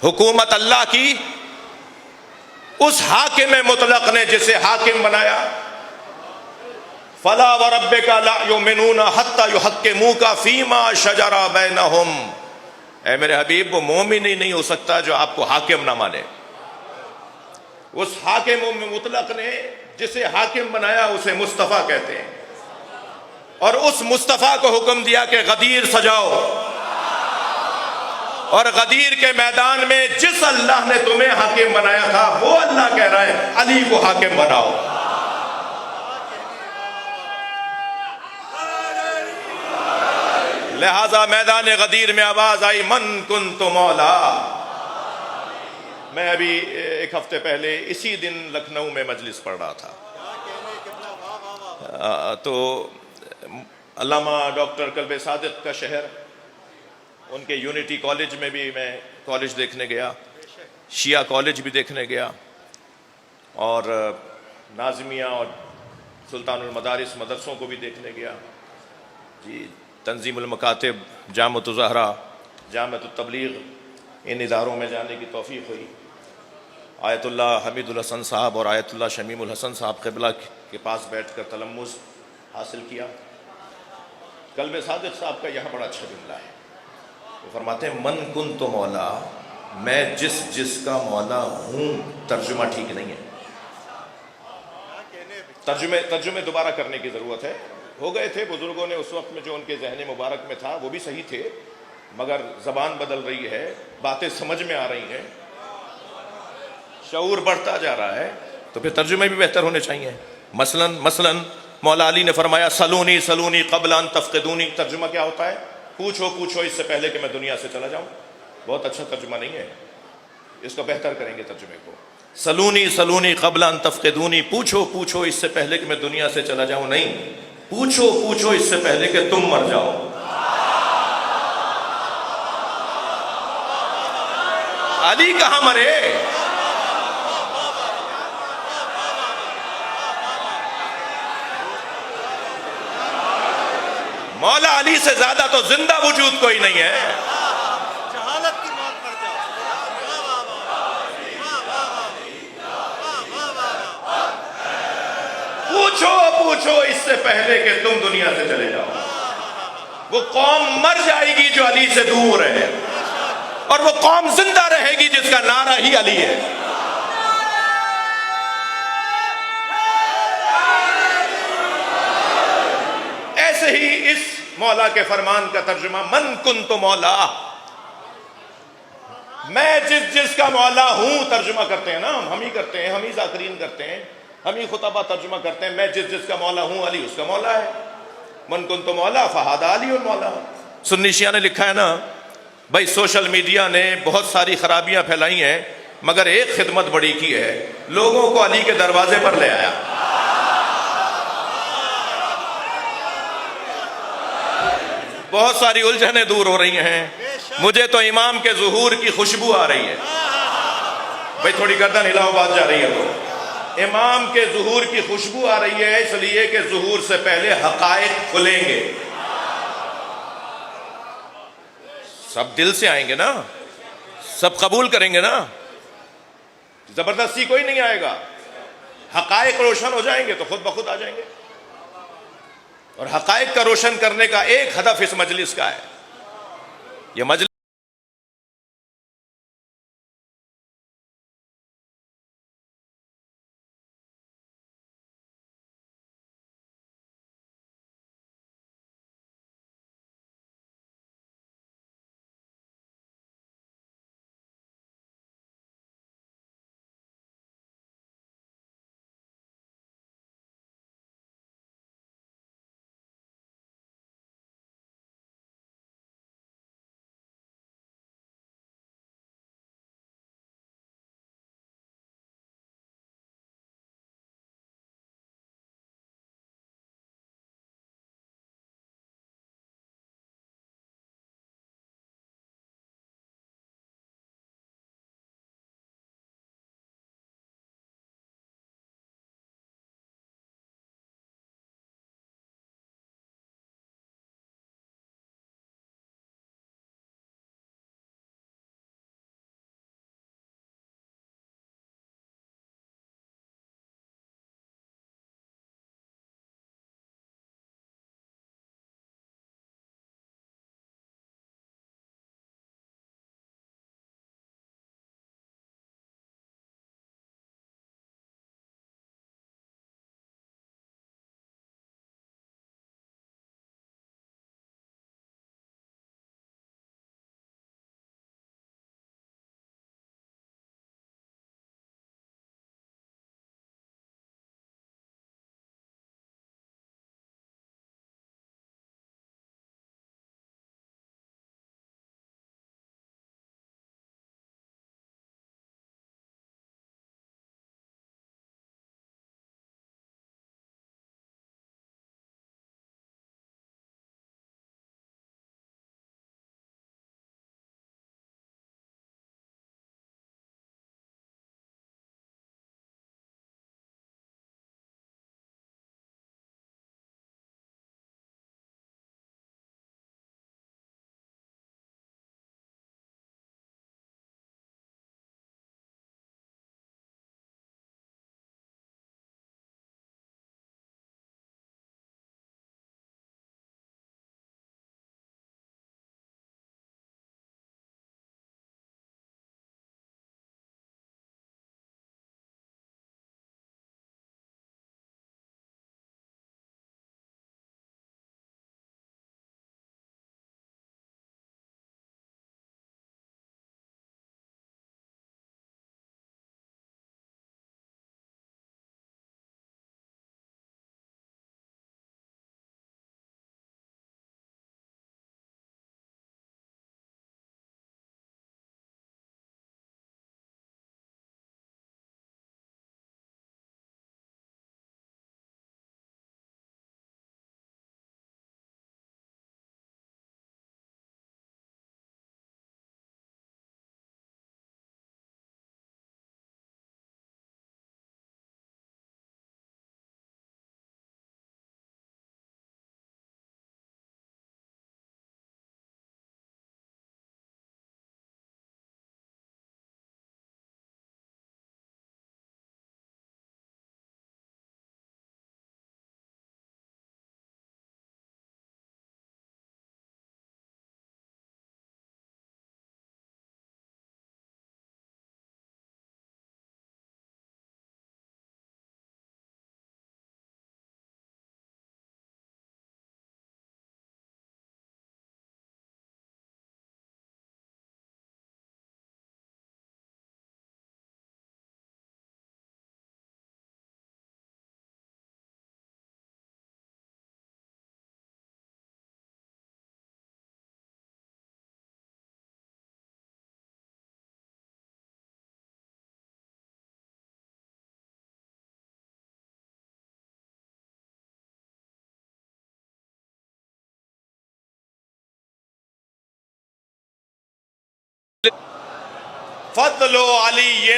حکومت اللہ کی اس حاکم مطلق نے جسے حاکم بنایا. فلا وربک لا یؤمنون حتی یحکموک فیما شجر بینہم. اے میرے حبیب، وہ مومن ہی نہیں ہو سکتا جو آپ کو حاکم نہ مانے. اس حاکم مطلق نے جسے حاکم بنایا اسے مصطفیٰ کہتے ہیں، اور اس مصطفیٰ کو حکم دیا کہ غدیر سجاؤ، اور غدیر کے میدان میں جس اللہ نے تمہیں حاکم بنایا تھا وہ اللہ کہہ رہا ہے علی کو حاکم بناؤ. لہذا میدان غدیر میں آواز آئی من کنت مولا. میں ابھی ایک ہفتے پہلے اسی دن لکھنؤ میں مجلس پڑھ رہا تھا، تو علامہ ڈاکٹر قلب صادق کا شہر، ان کے یونٹی کالج میں بھی میں کالج دیکھنے گیا، شیعہ کالج بھی دیکھنے گیا، اور ناظمیہ اور سلطان المدارس مدرسوں کو بھی دیکھنے گیا. جی، تنظیم المکاتب، جامعۃ الزہرا، جامعۃ التبلیغ، ان اداروں میں جانے کی توفیق ہوئی. آیت اللہ حمید الحسن صاحب اور آیت اللہ شمیم الحسن صاحب قبلہ کے پاس بیٹھ کر تلمذ حاصل کیا. قلب صادق صاحب کا یہاں بڑا اچھا جملہ ہے. وہ فرماتے ہیں من کنت مولا، میں جس کا مولا ہوں. ترجمہ ٹھیک نہیں ہے، ترجمے دوبارہ کرنے کی ضرورت ہے. ہو گئے تھے بزرگوں نے اس وقت میں جو ان کے ذہن مبارک میں تھا وہ بھی صحیح تھے، مگر زبان بدل رہی ہے، باتیں سمجھ میں آ رہی ہیں، شعور بڑھتا جا رہا ہے، تو پھر ترجمے بھی بہتر ہونے چاہیے. مثلا مولا علی نے فرمایا سلونی سلونی قبل ان تفقدونی. ترجمہ کیا ہوتا ہے؟ پوچھو پوچھو اس سے پہلے کہ میں دنیا سے چلا جاؤں. بہت اچھا ترجمہ نہیں ہے، اس کو بہتر کریں گے ترجمے کو. سلونی سلونی قبل ان تفقدونی، پوچھو پوچھو اس سے پہلے کہ میں دنیا سے چلا جاؤں. نہیں، پوچھو پوچھو اس سے پہلے کہ تم مر جاؤ. علی کہاں مرے؟ مولا علی سے زیادہ تو زندہ وجود کوئی نہیں ہے. جہالت کی موت پر جاؤ. پوچھو پوچھو اس سے پہلے کہ تم دنیا سے چلے جاؤ. وہ قوم مر جائے گی جو علی سے دور ہے، اور وہ قوم زندہ رہے گی جس کا نعرہ ہی علی ہے. ایسے ہی اس مولا کے فرمان کا ترجمہ من کنت مولا، میں جس کا مولا ہوں. ترجمہ کرتے ہیں نا ہم ہی کرتے ہیں، ہم ہی ذاکرین کرتے ہیں، ہم ہی خطبہ ترجمہ کرتے ہیں. میں جس کا مولا ہوں علی اس کا مولا ہے. من کنت مولا فہذا علی المولا. سنی شیعہ نے لکھا ہے نا بھائی، سوشل میڈیا نے بہت ساری خرابیاں پھیلائی ہیں، مگر ایک خدمت بڑی کی ہے، لوگوں کو علی کے دروازے پر لے آیا. بہت ساری الجھنیں دور ہو رہی ہیں. مجھے تو امام کے ظہور کی خوشبو آ رہی ہے. بھائی تھوڑی گردن ہلاؤ، بات جا رہی ہے. تو امام کے ظہور کی خوشبو آ رہی ہے، اس لیے کہ ظہور سے پہلے حقائق کھلیں گے. سب دل سے آئیں گے نا، سب قبول کریں گے نا، زبردستی کوئی نہیں آئے گا. حقائق روشن ہو جائیں گے تو خود بخود آ جائیں گے. اور حقائق کا روشن کرنے کا ایک ہدف اس مجلس کا ہے. یہ مجلس فضل علی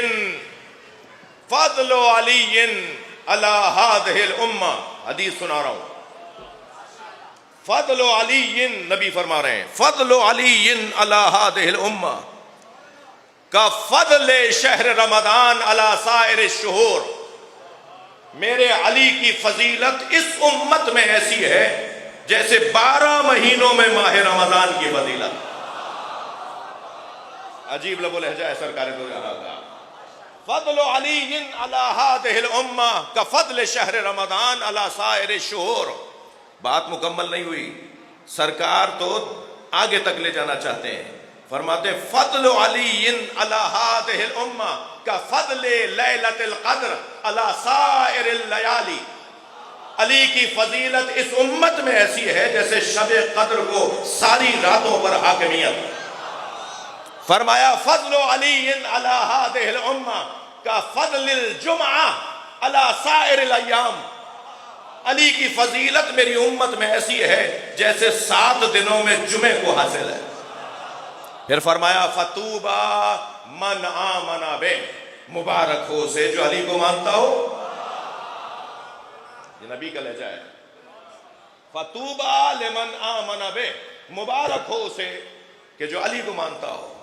فضل علی علی هذه الامہ، حدیث سنا رہا ہوں. فضل علی، نبی فرما رہے ہیں فضل علی علی هذه الامہ کا فضل شہر رمضان علی سائر الشہور. میرے علی کی فضیلت اس امت میں ایسی ہے جیسے 12 مہینوں میں ماہ رمضان کی فضیلت. عجیب لب و لہجہ ہے سرکار دو جہاں کا. فضل علی علی هذه الامہ کا فضل شہر رمضان علی سائر الشہور. بات مکمل نہیں ہوئی، سرکار تو آگے تک لے جانا چاہتے ہیں. فرماتے فضل علی علی هذه الامہ کا فضل لیلۃ القدر علی سائر اللیالی. علی کی فضیلت اس امت میں ایسی ہے جیسے شب قدر کو ساری راتوں پر حاکمیت. فرمایا فضل علی علی هذه الامہ کا فضل الجمعہ علی سائر الایام. علی کی فضیلت میری امت میں ایسی ہے جیسے 7 دنوں میں جمعے کو حاصل ہے. پھر فرمایا فطوبا من آمن بہ، مبارک ہو اسے جو علی کو مانتا ہو. یہ نبی کا لہجہ ہے. فطوبا لمن آمن بہ، مبارک ہو اسے کہ جو علی کو مانتا ہو.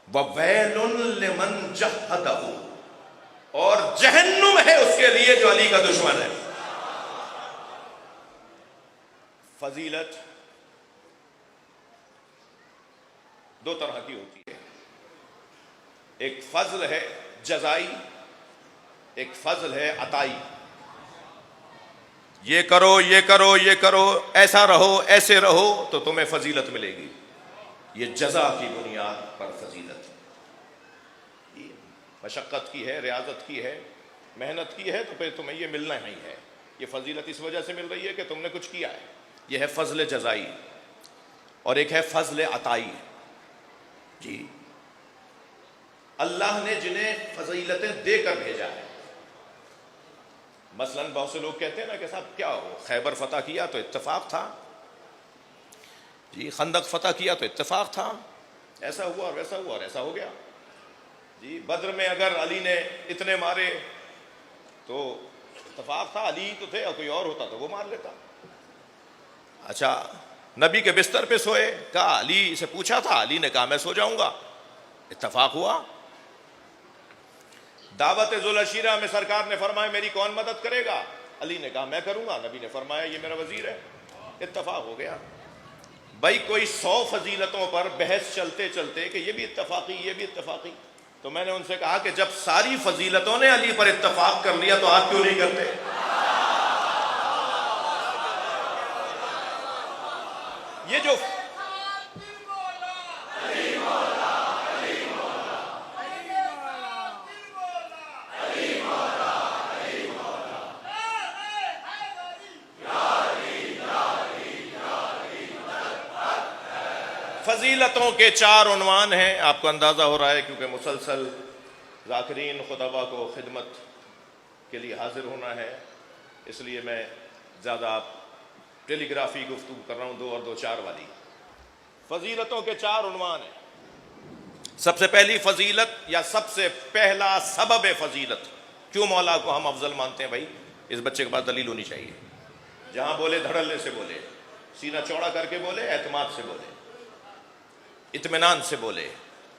وویل لمن جحدہ، اور جہنم ہے اس کے لیے جو علی کا دشمن ہے. فضیلت دو طرح کی ہوتی ہے. ایک فضل ہے جزائی، ایک فضل ہے عطائی. یہ کرو یہ کرو یہ کرو، ایسا رہو ایسے رہو تو تمہیں فضیلت ملے گی. یہ جزا کی بنیاد پر فضیلت. مشقت کی ہے، ریاضت کی ہے، محنت کی ہے تو پھر تمہیں یہ ملنا ہی ہے. یہ فضیلت اس وجہ سے مل رہی ہے کہ تم نے کچھ کیا ہے. یہ ہے فضل جزائی. اور ایک ہے فضل عطائی. جی، اللہ نے جنہیں فضیلتیں دے کر بھیجا ہے. مثلا بہت سے لوگ کہتے ہیں نا کہ صاحب کیا ہو، خیبر فتح کیا تو اتفاق تھا، جی خندق فتح کیا تو اتفاق تھا، ایسا ہوا اور ویسا ہوا اور ایسا ہو گیا. جی بدر میں اگر علی نے اتنے مارے تو اتفاق تھا، علی تو تھے اور کوئی اور ہوتا تو وہ مار لیتا. اچھا، نبی کے بستر پہ سوئے، کہا علی سے پوچھا تھا، علی نے کہا میں سو جاؤں گا، اتفاق ہوا. دعوت ذوالعشیرہ میں سرکار نے فرمایا میری کون مدد کرے گا؟ علی نے کہا میں کروں گا. نبی نے فرمایا یہ میرا وزیر ہے، اتفاق ہو گیا. بھائی کوئی 100 فضیلتوں پر بحث چلتے چلتے کہ یہ بھی اتفاقی یہ بھی اتفاقی، تو میں نے ان سے کہا کہ جب ساری فضیلتوں نے علی پر اتفاق کر لیا تو آپ کیوں نہیں کرتے؟ یہ جو فضیلتوں کے 4 عنوان ہیں، آپ کو اندازہ ہو رہا ہے کیونکہ مسلسل ذاکرین خطبہ کو خدمت کے لیے حاضر ہونا ہے، اس لیے میں زیادہ ٹیلی گرافی گفتگو کر رہا ہوں، 2 اور 2 4 والی. فضیلتوں کے 4 عنوان ہیں. سب سے پہلی فضیلت یا سب سے پہلا سبب فضیلت، کیوں مولا کو ہم افضل مانتے ہیں؟ بھائی اس بچے کے پاس دلیل ہونی چاہیے. جہاں بولے دھڑلے سے بولے، سینہ چوڑا کر کے بولے، اعتماد سے بولے، اطمینان سے بولے.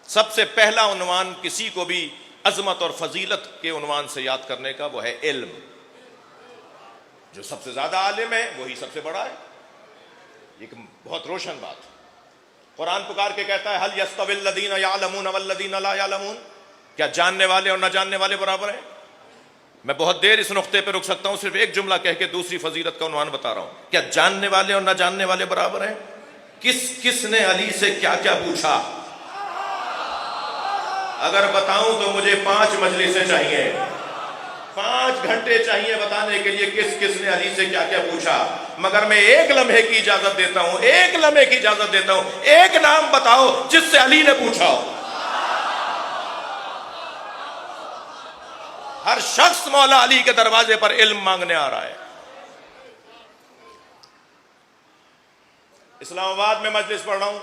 سب سے پہلا عنوان کسی کو بھی عظمت اور فضیلت کے عنوان سے یاد کرنے کا وہ ہے علم. جو سب سے زیادہ عالم ہے وہی سب سے بڑا ہے. ایک بہت روشن بات. قرآن پکار کے کہتا ہے هل يستوي الذين يعلمون والذين لا يعلمون، کیا جاننے والے اور نہ جاننے والے برابر ہیں؟ میں بہت دیر اس نقطے پہ رک سکتا ہوں، صرف ایک جملہ کہہ کے دوسری فضیلت کا عنوان بتا رہا ہوں. کیا جاننے والے اور نہ جاننے والے برابر ہیں؟ کس نے علی سے کیا کیا پوچھا؟ اگر بتاؤں تو مجھے 5 مجلسیں چاہیے، 5 گھنٹے چاہیے بتانے کے لیے کس نے علی سے کیا کیا پوچھا. مگر میں ایک لمحے کی اجازت دیتا ہوں، ایک لمحے کی اجازت دیتا ہوں، ایک نام بتاؤ جس سے علی نے پوچھا ہو. ہر شخص مولا علی کے دروازے پر علم مانگنے آ رہا ہے. اسلام آباد میں مجلس پڑھ رہا ہوں،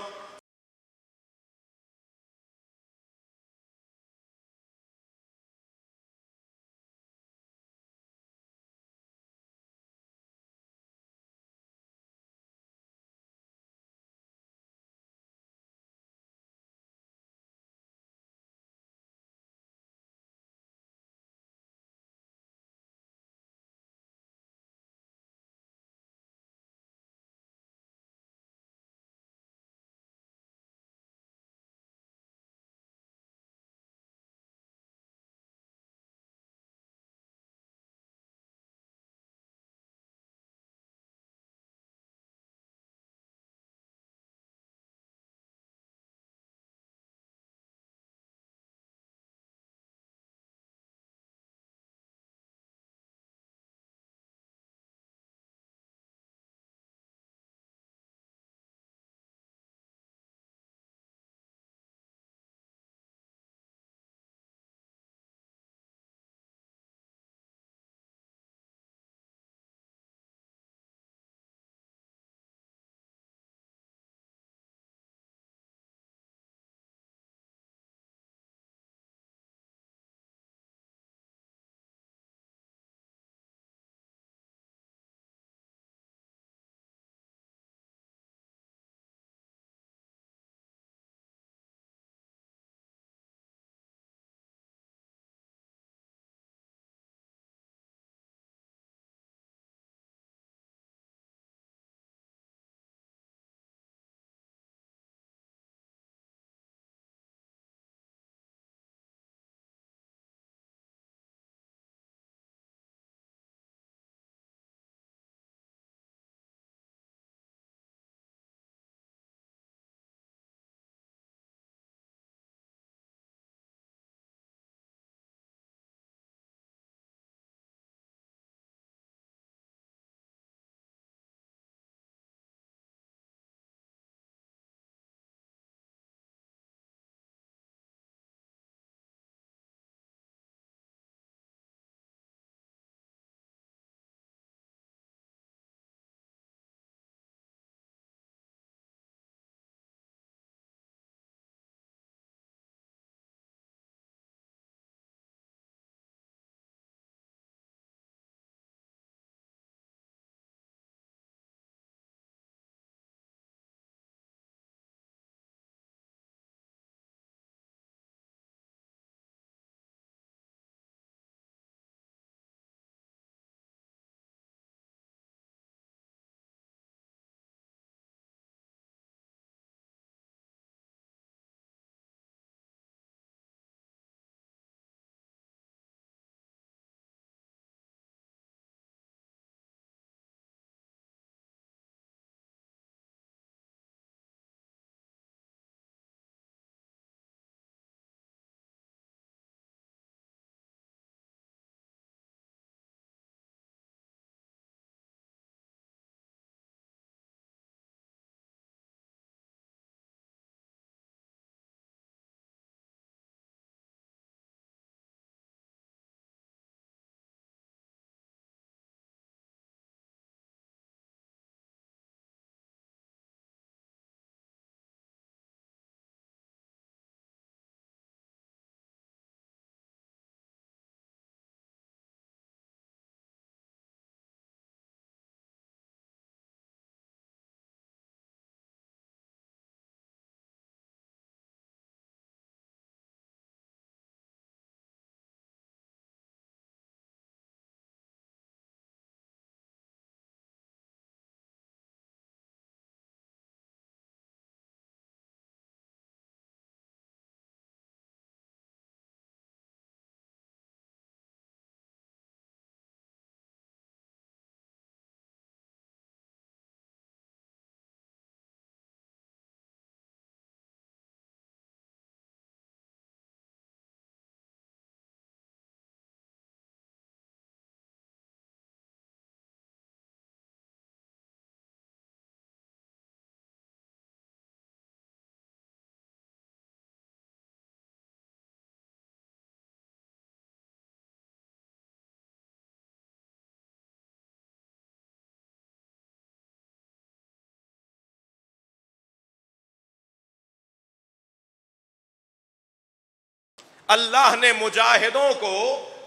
اللہ نے مجاہدوں کو،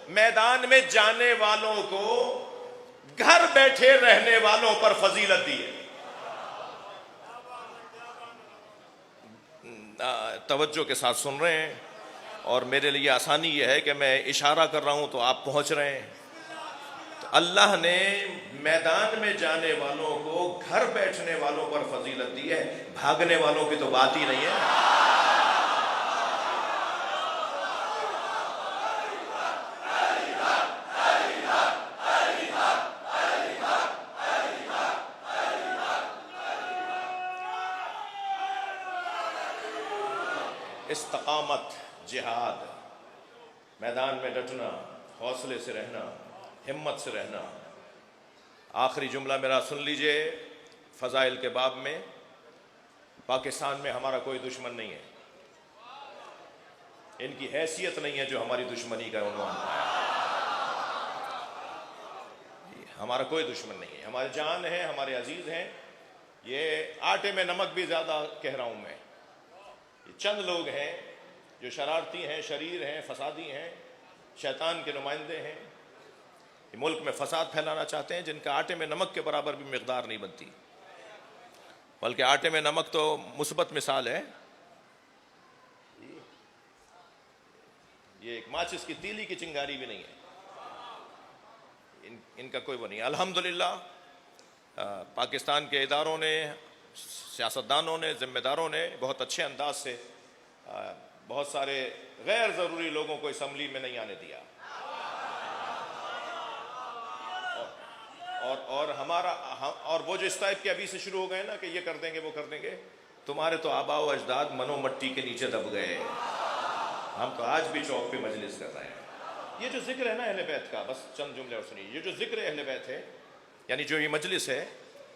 میدان میں جانے والوں کو گھر بیٹھے رہنے والوں پر فضیلت دی ہے۔ توجہ کے ساتھ سن رہے ہیں، اور میرے لیے آسانی یہ ہے کہ میں اشارہ کر رہا ہوں تو آپ پہنچ رہے ہیں۔ تو اللہ نے میدان میں جانے والوں کو گھر بیٹھنے والوں پر فضیلت دی ہے، بھاگنے والوں کی تو بات ہی نہیں ہے۔ استقامت، جہاد، میدان میں ڈٹنا، حوصلے سے رہنا، ہمت سے رہنا۔ آخری جملہ میرا سن لیجئے، فضائل کے باب میں، پاکستان میں ہمارا کوئی دشمن نہیں ہے، ان کی حیثیت نہیں ہے جو ہماری دشمنی کا عنوان ہے۔ ہمارا کوئی دشمن نہیں ہے، ہمارے جان ہیں، ہمارے عزیز ہیں۔ یہ آٹے میں نمک بھی زیادہ کہہ رہا ہوں میں، یہ چند لوگ ہیں جو شرارتی ہیں، شریر ہیں، فسادی ہیں، شیطان کے نمائندے ہیں، یہ ملک میں فساد پھیلانا چاہتے ہیں، جن کا آٹے میں نمک کے برابر بھی مقدار نہیں بنتی، بلکہ آٹے میں نمک تو مثبت مثال ہے، یہ ایک ماچس کی تیلی کی چنگاری بھی نہیں ہے، ان کا کوئی وہ نہیں ہے۔ الحمدللہ پاکستان کے اداروں نے، سیاستدانوں نے، ذمہ داروں نے بہت اچھے انداز سے بہت سارے غیر ضروری لوگوں کو اسمبلی میں نہیں آنے دیا، اور وہ جو اس ٹائپ کے ابھی سے شروع ہو گئے نا کہ یہ کر دیں گے وہ کر دیں گے، تمہارے تو آباء و اجداد منو مٹی کے نیچے دب گئے، ہم تو آج بھی چوک پہ مجلس کر رہے ہیں۔ یہ جو ذکر ہے نا اہل بیت کا، بس چند جملے اور سنیے، یہ جو ذکر اہل بیت ہے، یعنی جو یہ مجلس ہے،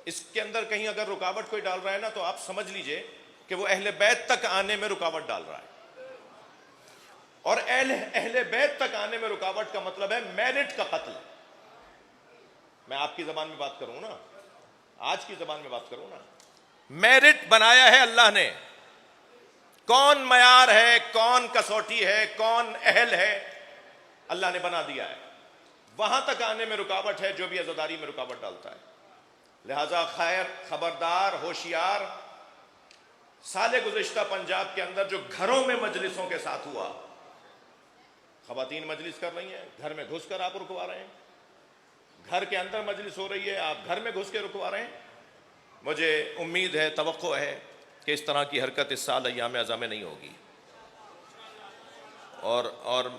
اس کے اندر کہیں اگر رکاوٹ کوئی ڈال رہا ہے نا تو آپ سمجھ لیجئے کہ وہ اہل بیت تک آنے میں رکاوٹ ڈال رہا ہے، اور اہل بیت تک آنے میں رکاوٹ کا مطلب ہے میرٹ کا قتل۔ میں آپ کی زبان میں بات کروں نا، آج کی زبان میں بات کروں نا، میرٹ بنایا ہے اللہ نے، کون معیار ہے، کون کسوٹی ہے، کون اہل ہے، اللہ نے بنا دیا ہے، وہاں تک آنے میں رکاوٹ ہے جو بھی عزاداری میں رکاوٹ ڈالتا ہے۔ لہذا خیر، خبردار، ہوشیار۔ سال گزشتہ پنجاب کے اندر جو گھروں میں مجلسوں کے ساتھ ہوا، خواتین مجلس کر رہی ہیں، گھر میں گھس کر آپ رکوا رہے ہیں، گھر کے اندر مجلس ہو رہی ہے، آپ گھر میں گھس کے رکوا رہے ہیں۔ مجھے امید ہے، توقع ہے کہ اس طرح کی حرکت اس سال ایام اعظم میں نہیں ہوگی، اور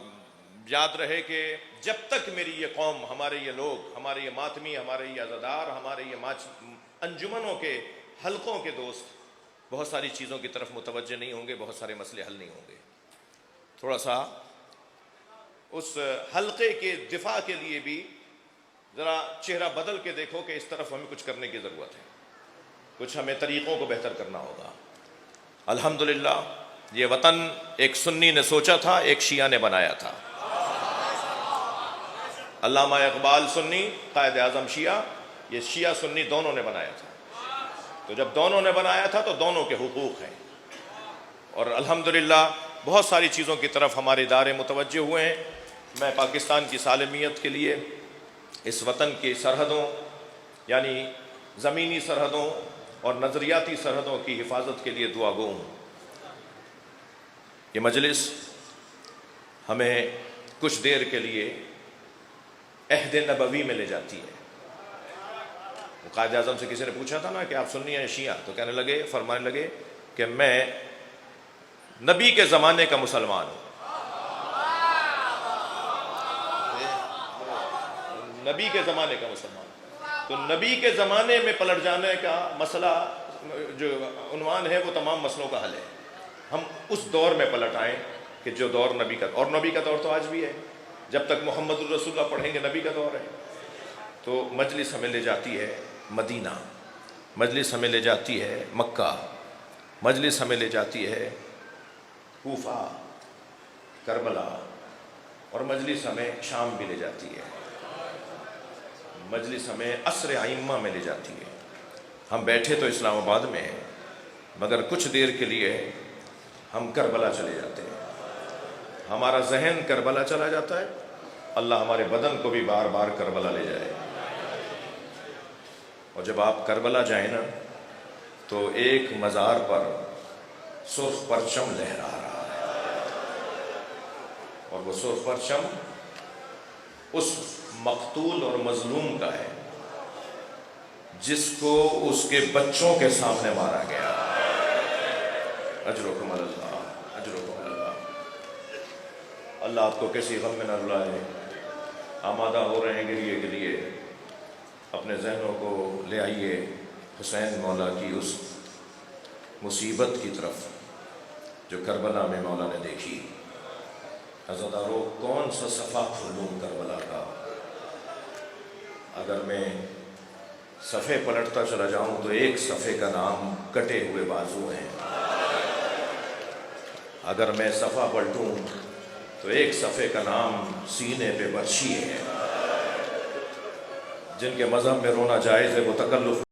یاد رہے کہ جب تک میری یہ قوم، ہمارے یہ لوگ، ہمارے یہ ماتمی، ہمارے یہ عزادار، ہمارے یہ انجمنوں کے حلقوں کے دوست بہت ساری چیزوں کی طرف متوجہ نہیں ہوں گے، بہت سارے مسئلے حل نہیں ہوں گے، تھوڑا سا اس حلقے کے دفاع کے لیے بھی ذرا چہرہ بدل کے دیکھو کہ اس طرف ہمیں کچھ کرنے کی ضرورت ہے، کچھ ہمیں طریقوں کو بہتر کرنا ہوگا۔ الحمدللہ یہ وطن ایک سنی نے سوچا تھا، ایک شیعہ نے بنایا تھا۔ علامہ اقبال سنی، قائد اعظم شیعہ، یہ شیعہ سنی دونوں نے بنایا تھا، تو جب دونوں نے بنایا تھا تو دونوں کے حقوق ہیں، اور الحمدللہ بہت ساری چیزوں کی طرف ہمارے ادارے متوجہ ہوئے ہیں۔ میں پاکستان کی سالمیت کے لیے، اس وطن کی سرحدوں یعنی زمینی سرحدوں اور نظریاتی سرحدوں کی حفاظت کے لیے دعا گو ہوں۔ یہ مجلس ہمیں کچھ دیر کے لیے عہد نبوی میں لے جاتی ہے۔ قائد اعظم سے کسی نے پوچھا تھا نا کہ آپ سنی ہیں شیعہ، تو کہنے لگے، فرمانے لگے کہ میں نبی کے زمانے کا مسلمان ہوں، نبی کے زمانے کا مسلمان۔ تو نبی کے زمانے میں پلٹ جانے کا مسئلہ جو عنوان ہے وہ تمام مسئلوں کا حل ہے۔ ہم اس دور میں پلٹ آئیں کہ جو دور نبی کا، اور نبی کا دور تو آج بھی ہے، جب تک محمد الرسول اللہ پڑھیں گے نبی کا دور ہے۔ تو مجلس ہمیں لے جاتی ہے مدینہ، مجلس ہمیں لے جاتی ہے مکہ، مجلس ہمیں لے جاتی ہے کوفہ، کربلا، اور مجلس ہمیں شام بھی لے جاتی ہے، مجلس ہمیں عصر ائمہ میں لے جاتی ہے۔ ہم بیٹھے تو اسلام آباد میں ہیں، مگر کچھ دیر کے لیے ہم کربلا چلے جاتے ہیں، ہمارا ذہن کربلا چلا جاتا ہے، اللہ ہمارے بدن کو بھی بار بار کربلا لے جائے. اور جب آپ کربلا جائیں نا تو ایک مزار پر سرخ پرچم لہرا رہا ہے، اور وہ سرخ پرچم اس مقتول اور مظلوم کا ہے جس کو اس کے بچوں کے سامنے مارا گیا. اجرکم اللہ، اجرکم اللہ. اللہ آپ کو کسی غم میں نہ رلائے. آمادہ ہو رہے ہیں گریے کے لیے، اپنے ذہنوں کو لے آئیے حسین مولا کی اس مصیبت کی طرف جو کربلا میں مولا نے دیکھی. عزادارو، کون سا صفحہ کھولوں کربلا کا؟ اگر میں صفحے پلٹتا چلا جاؤں تو ایک صفحے کا نام کٹے ہوئے بازو ہیں. اگر میں صفحہ پلٹوں تو ایک صفحے کا نام سینے پہ برچھی ہے. جن کے مذہب میں رونا جائز ہے وہ تکلف